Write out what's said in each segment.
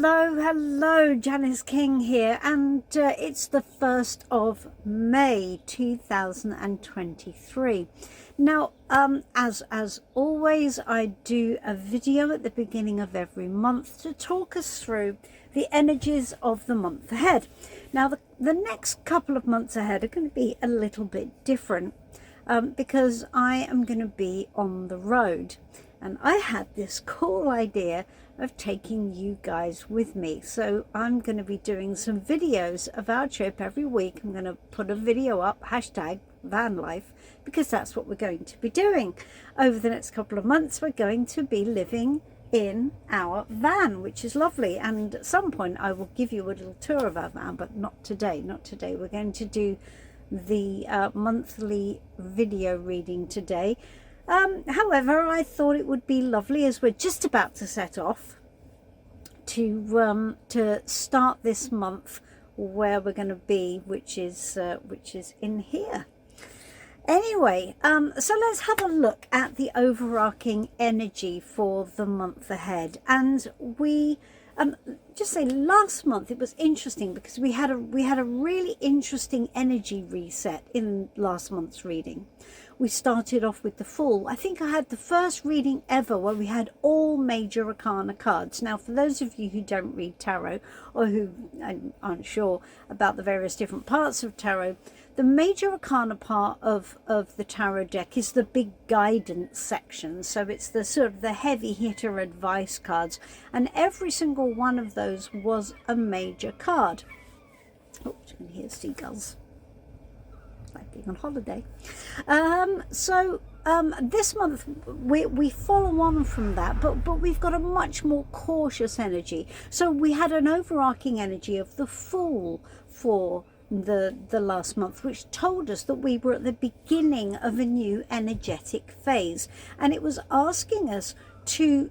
Hello, Janis King here, and it's the 1st of May 2023. Now, as always, I do a video at the beginning of every month to talk us through the energies of the month ahead. Now, the next couple of months ahead are going to be a little bit different because I am going to be on the road. And I had this cool idea of taking you guys with me. So I'm going to be doing some videos of our trip every week. I'm going to put a video up, hashtag van life, because that's what we're going to be doing. Over the next couple of months, we're going to be living in our van, which is lovely. And at some point, I will give you a little tour of our van, but not today. Not today. We're going to do the monthly video reading today. However, I thought it would be lovely, as we're just about to set off, to start this month where we're going to be, which is in here. Anyway, so let's have a look at the overarching energy for the month ahead. And we just say last month it was interesting because we had a really interesting energy reset in last month's reading. We started off with the Fool. I think I had the first reading ever where we had all major arcana cards. Now, for those of you who don't read tarot or who aren't sure about the various different parts of tarot, the major arcana part of the tarot deck is the big guidance section. So it's the sort of the heavy hitter advice cards, and every single one of those was a major card. Oh, you can hear seagulls. Like being on holiday. This month we follow on from that, but we've got a much more cautious energy. So we had an overarching energy of the Fool for the last month, which told us that we were at the beginning of a new energetic phase, and it was asking us to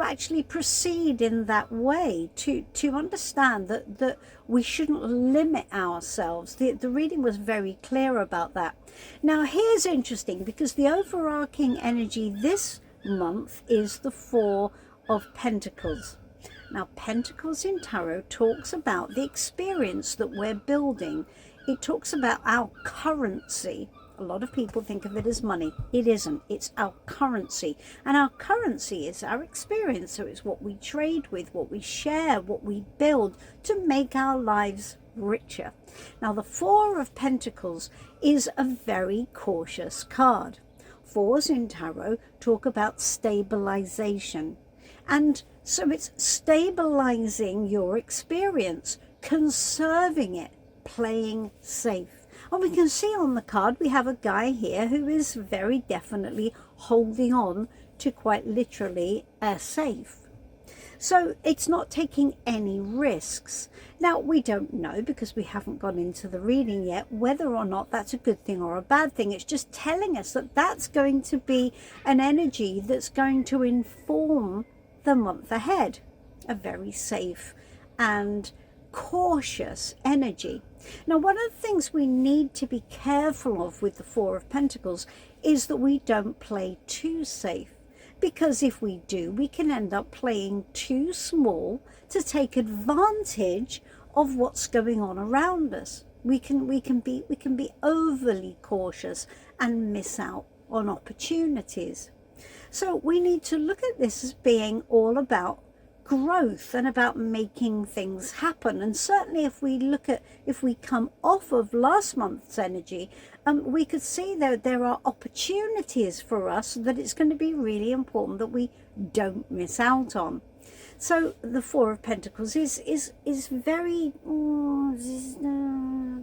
actually proceed in that way, to understand that we shouldn't limit ourselves. The reading was very clear about that. Now, here's interesting, because the overarching energy this month is the Four of Pentacles. Now, Pentacles in tarot talks about the experience that we're building. It talks about our currency. A lot of people think of it as money. It isn't. It's our currency. And our currency is our experience. So it's what we trade with, what we share, what we build to make our lives richer. Now, the Four of Pentacles is a very cautious card. Fours in tarot talk about stabilization. And so it's stabilizing your experience, conserving it, playing safe. And we can see on the card we have a guy here who is very definitely holding on to, quite literally, a safe. So it's not taking any risks. Now, we don't know, because we haven't gone into the reading yet, whether or not that's a good thing or a bad thing. It's just telling us that that's going to be an energy that's going to inform the month ahead. A very safe and cautious energy. Now, one of the things we need to be careful of with the Four of Pentacles is that we don't play too safe, because if we do, we can end up playing too small to take advantage of what's going on around us. We can be overly cautious and miss out on opportunities. So we need to look at this as being all about growth and about making things happen. And certainly if we come off of last month's energy, we could see that there are opportunities for us that it's going to be really important that we don't miss out on. So the Four of Pentacles is very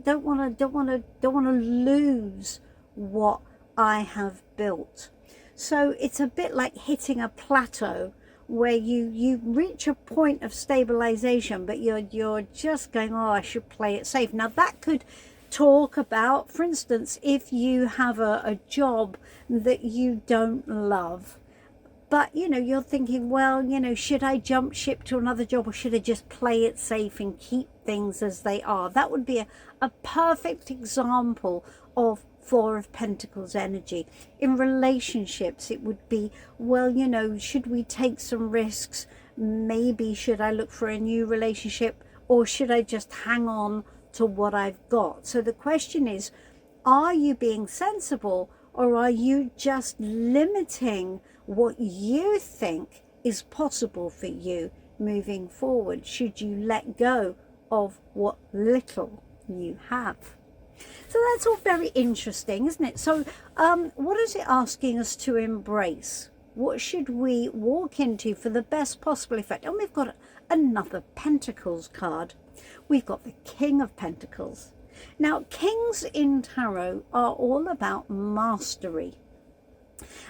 don't want to lose what I have built. So it's a bit like hitting a plateau where you reach a point of stabilization, but you're just going, oh, I should play it safe. Now, that could talk about, for instance, if you have a job that you don't love, but you're thinking, well, should I jump ship to another job, or should I just play it safe and keep things as they are? That would be a perfect example of Four of Pentacles energy. In relationships, it would be, well, should we take some risks? maybe should I look for a new relationship, or should I just hang on to what I've got? So the question is, are you being sensible, or are you just limiting what you think is possible for you moving forward? Should you let go of what little you have? So that's all very interesting, isn't it? So what is it asking us to embrace? What should we walk into for the best possible effect? And we've got another Pentacles card. We've got the King of Pentacles. Now, kings in tarot are all about mastery.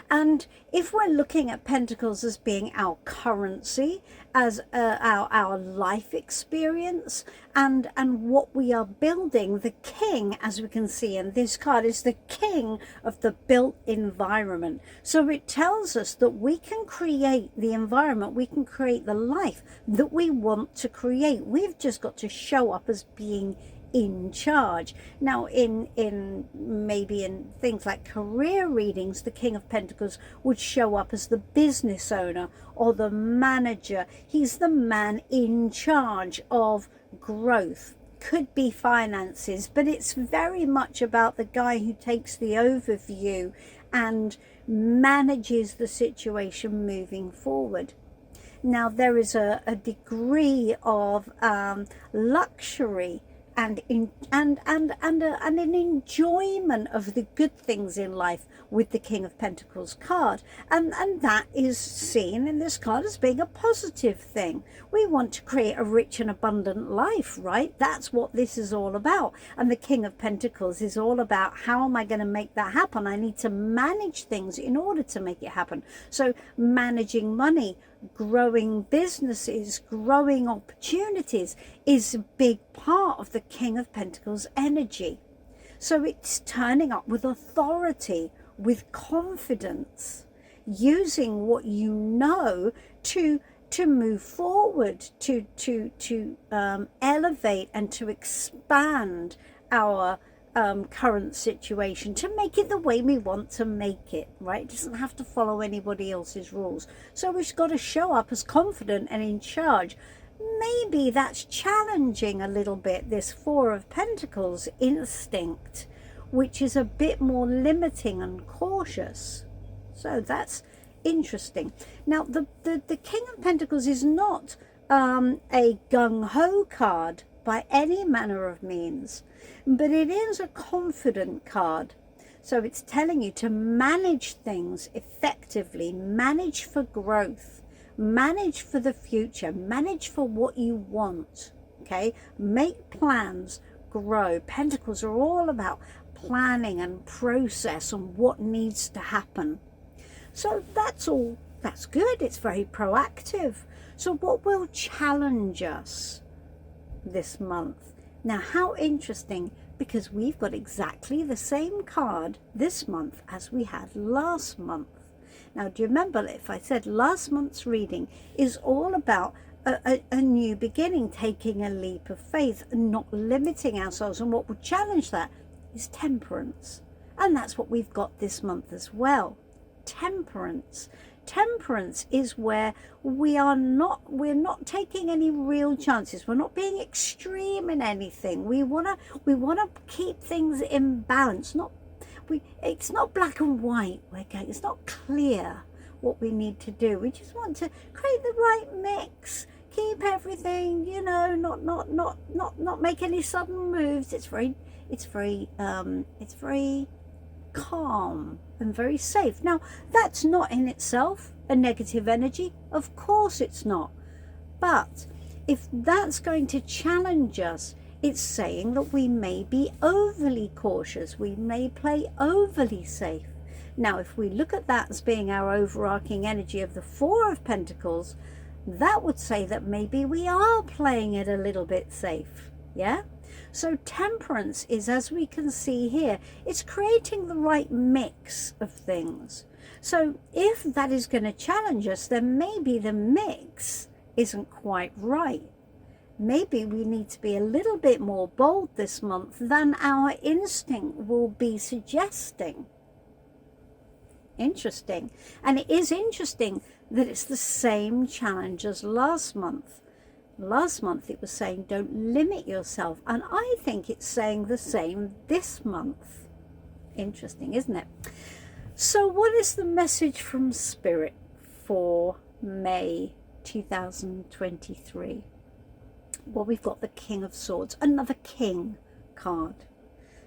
And if we're looking at Pentacles as being our currency, as our life experience, and what we are building, the king, as we can see in this card, is the king of the built environment. So it tells us that we can create the environment, we can create the life that we want to create. We've just got to show up as being in charge. Now in maybe in things like career readings, the King of Pentacles would show up as the business owner or the manager. He's the man in charge of growth. Could be finances, but it's very much about the guy who takes the overview and manages the situation moving forward. Now there is a degree of luxury and an enjoyment of the good things in life with the King of Pentacles card, and that is seen in this card as being a positive thing. We want to create a rich and abundant life, right? That's what this is all about. And the King of Pentacles is all about, how am I going to make that happen? I need to manage things in order to make it happen. So managing money, growing businesses, growing opportunities is a big part of the King of Pentacles energy. So it's turning up with authority, with confidence, using what you know to move forward, to elevate and to expand our current situation, to make it the way we want to make it, right? It doesn't have to follow anybody else's rules. So we've got to show up as confident and in charge. Maybe that's challenging a little bit, this Four of Pentacles instinct, which is a bit more limiting and cautious. So that's interesting. Now the King of Pentacles is not a gung-ho card by any manner of means, but it is a confident card. So it's telling you to manage things effectively, manage for growth, manage for the future, manage for what you want, okay? Make plans, grow. Pentacles are all about planning and process and what needs to happen. So that's good. It's very proactive. So what will challenge us this month? Now, how interesting, because we've got exactly the same card this month as we had last month. Now, do you remember if I said last month's reading is all about a new beginning, taking a leap of faith and not limiting ourselves, and what would challenge that is temperance. And that's what we've got this month as well. Temperance. Temperance is where we're not taking any real chances. We're not being extreme in anything. We wanna keep things in balance. It's not black and white. It's not clear what we need to do. We just want to create the right mix. Keep everything, not make any sudden moves. It's very calm and very safe. Now, that's not in itself a negative energy. Of course it's not. But if that's going to challenge us, it's saying that we may be overly cautious. We may play overly safe. Now, if we look at that as being our overarching energy of the Four of Pentacles, that would say that maybe we are playing it a little bit safe. Yeah? So temperance is, as we can see here, it's creating the right mix of things. So if that is going to challenge us, then maybe the mix isn't quite right. Maybe we need to be a little bit more bold this month than our instinct will be suggesting. Interesting. And it is interesting that it's the same challenge as last month. Last month it was saying don't limit yourself, and I think it's saying the same this month. Interesting, isn't it? So what is the message from Spirit for May 2023? Well, we've got the King of Swords, another king card.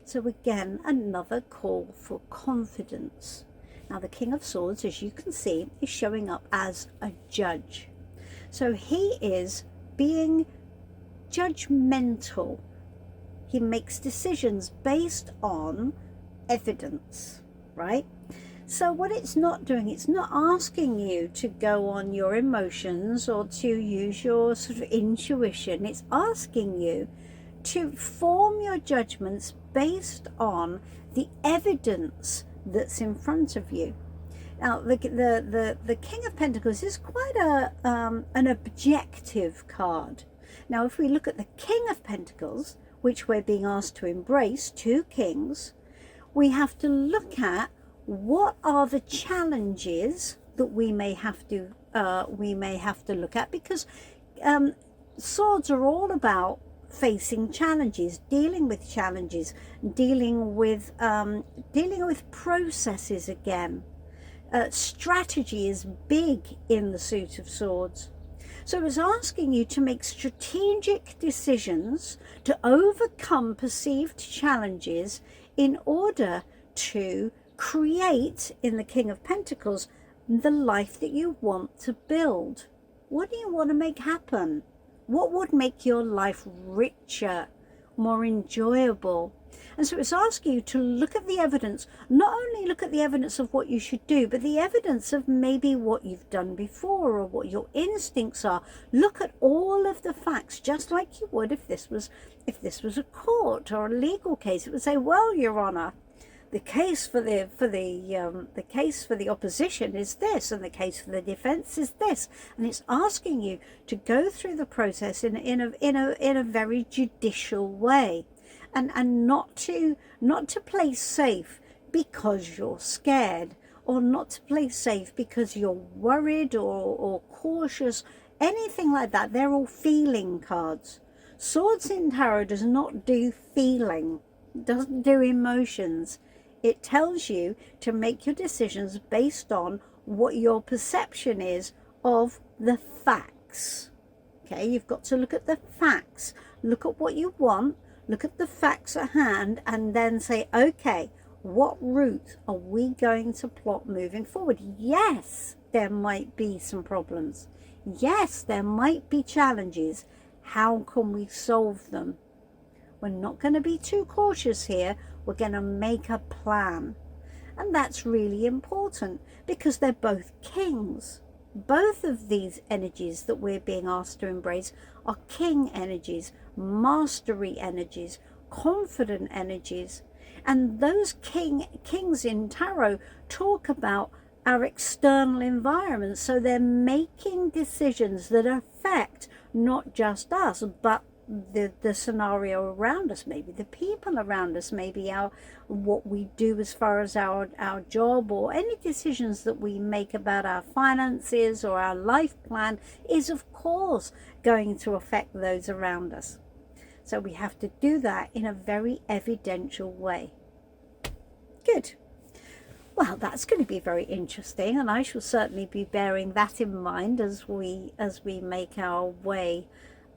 So again, another call for confidence. Now the King of Swords, as you can see, is showing up as a judge. So he is being judgmental. He makes decisions based on evidence, right? So what it's not doing, it's not asking you to go on your emotions or to use your sort of intuition. It's asking you to form your judgments based on the evidence that's in front of you. Now, the King of Pentacles is quite an objective card. Now, if we look at the King of Pentacles, which we're being asked to embrace, two kings, we have to look at what are the challenges that we may have to look at, because swords are all about facing challenges, dealing with challenges, dealing with processes again. Strategy is big in the suit of swords. So it's asking you to make strategic decisions to overcome perceived challenges in order to create, in the King of Pentacles, the life that you want to build. What do you want to make happen? What would make your life richer, more enjoyable? And so it's asking you to look at the evidence, not only look at the evidence of what you should do, but the evidence of maybe what you've done before or what your instincts are. Look at all of the facts, just like you would if this was a court or a legal case. It would say, well, Your Honor, the case for the opposition is this, and the case for the defense is this, and it's asking you to go through the process in a very judicial way, and not to play safe because you're scared, or not to play safe because you're worried or cautious, anything like that. They're all feeling cards. Swords in Tarot does not do feeling, doesn't do emotions. It tells you to make your decisions based on what your perception is of the facts. Okay, you've got to look at the facts, look at what you want, look at the facts at hand, and then say, okay, what route are we going to plot moving forward? Yes, there might be some problems. Yes, there might be challenges. How can we solve them? We're not going to be too cautious here. We're going to make a plan. And that's really important because they're both kings. Both of these energies that we're being asked to embrace are king energies, mastery energies, confident energies. And those kings in Tarot talk about our external environment. So they're making decisions that affect not just us, but the scenario around us, maybe the people around us, maybe what we do as far as our job, or any decisions that we make about our finances or our life plan is of course going to affect those around us. So we have to do that in a very evidential way. Good. Well, that's going to be very interesting, and I shall certainly be bearing that in mind as we make our way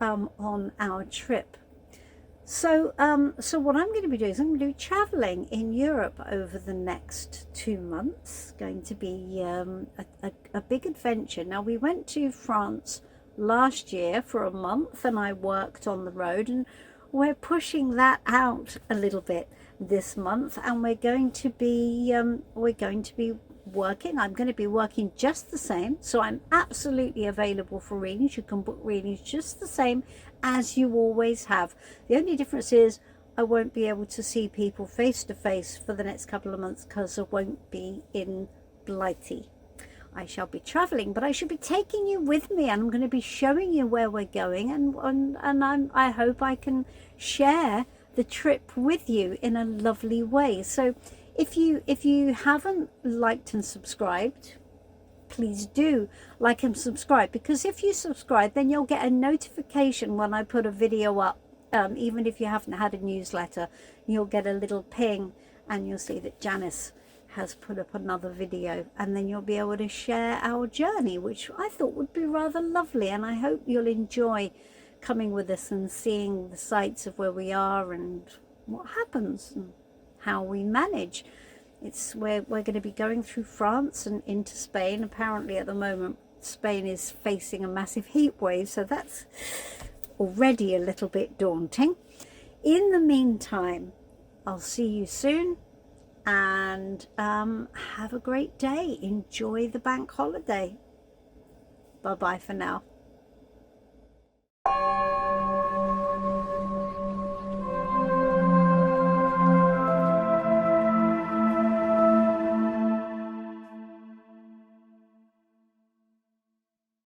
on our trip. So what I'm going to be doing is I'm going to be traveling in Europe over the next 2 months. Going to be a big adventure. Now, we went to France last year for a month, and I worked on the road, and we're pushing that out a little bit this month, and we're going to be working. I'm going to be working just the same, so I'm absolutely available for readings. You can book readings just the same as you always have. The only difference is I won't be able to see people face to face for the next couple of months because I won't be in Blighty. I shall be traveling, but I shall be taking you with me, and I'm going to be showing you where we're going, and I hope I can share the trip with you in a lovely way. So if you haven't liked and subscribed, please do like and subscribe, because if you subscribe, then you'll get a notification when I put a video up. Even if you haven't had a newsletter, you'll get a little ping and you'll see that Janis has put up another video, and then you'll be able to share our journey, which I thought would be rather lovely. And I hope you'll enjoy coming with us and seeing the sights of where we are and what happens and how we manage. We're going to be going through France and into Spain. Apparently at the moment Spain is facing a massive heat wave, so that's already a little bit daunting. In the meantime, I'll see you soon, and have a great day. Enjoy the bank holiday. Bye bye for now.